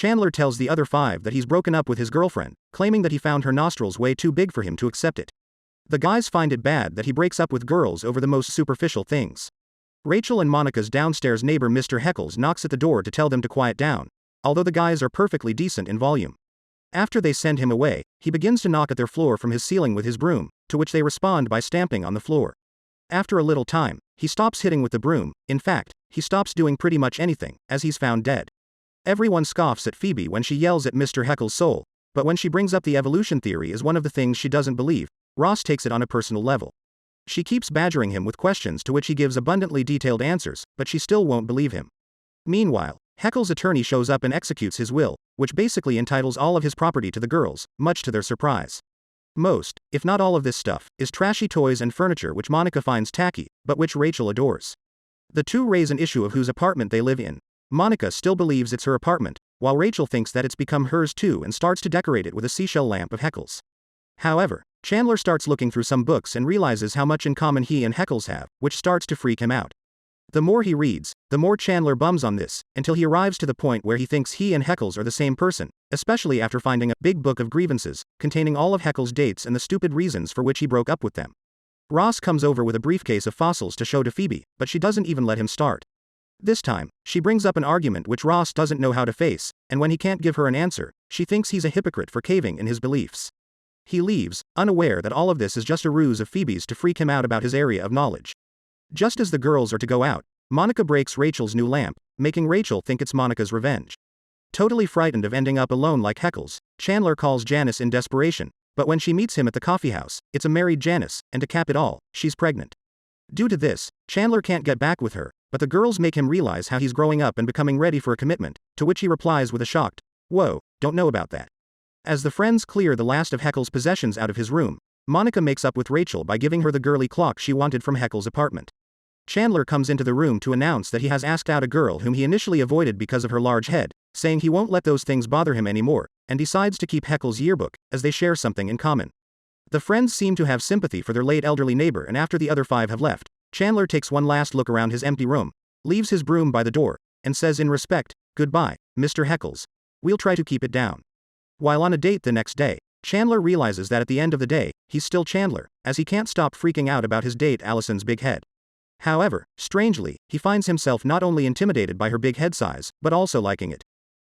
Chandler tells the other 5 that he's broken up with his girlfriend, claiming that he found her nostrils way too big for him to accept it. The guys find it bad that he breaks up with girls over the most superficial things. Rachel and Monica's downstairs neighbor Mr. Heckles knocks at the door to tell them to quiet down, although the guys are perfectly decent in volume. After they send him away, he begins to knock at their floor from his ceiling with his broom, to which they respond by stamping on the floor. After a little time, he stops hitting with the broom. In fact, he stops doing pretty much anything, as he's found dead. Everyone scoffs at Phoebe when she yells at Mr. Heckles' soul, but when she brings up the evolution theory as one of the things she doesn't believe, Ross takes it on a personal level. She keeps badgering him with questions to which he gives abundantly detailed answers, but she still won't believe him. Meanwhile, Heckles' attorney shows up and executes his will, which basically entitles all of his property to the girls, much to their surprise. Most, if not all of this stuff, is trashy toys and furniture which Monica finds tacky, but which Rachel adores. The two raise an issue of whose apartment they live in. Monica still believes it's her apartment, while Rachel thinks that it's become hers too and starts to decorate it with a seashell lamp of Heckles. However, Chandler starts looking through some books and realizes how much in common he and Heckles have, which starts to freak him out. The more he reads, the more Chandler bums on this, until he arrives to the point where he thinks he and Heckles are the same person, especially after finding a big book of grievances, containing all of Heckles' dates and the stupid reasons for which he broke up with them. Ross comes over with a briefcase of fossils to show to Phoebe, but she doesn't even let him start. This time, she brings up an argument which Ross doesn't know how to face, and when he can't give her an answer, she thinks he's a hypocrite for caving in his beliefs. He leaves, unaware that all of this is just a ruse of Phoebe's to freak him out about his area of knowledge. Just as the girls are to go out, Monica breaks Rachel's new lamp, making Rachel think it's Monica's revenge. Totally frightened of ending up alone like Heckles, Chandler calls Janice in desperation, but when she meets him at the coffeehouse, it's a married Janice, and to cap it all, she's pregnant. Due to this, Chandler can't get back with her, but the girls make him realize how he's growing up and becoming ready for a commitment, to which he replies with a shocked, "Whoa, don't know about that." As the friends clear the last of Heckles' possessions out of his room, Monica makes up with Rachel by giving her the girly clock she wanted from Heckles' apartment. Chandler comes into the room to announce that he has asked out a girl whom he initially avoided because of her large head, saying he won't let those things bother him anymore, and decides to keep Heckles' yearbook, as they share something in common. The friends seem to have sympathy for their late elderly neighbor, and after the other 5 have left, Chandler takes one last look around his empty room, leaves his broom by the door, and says in respect, "Goodbye, Mr. Heckles. We'll try to keep it down." While on a date the next day, Chandler realizes that at the end of the day, he's still Chandler, as he can't stop freaking out about his date Allison's big head. However, strangely, he finds himself not only intimidated by her big head size, but also liking it.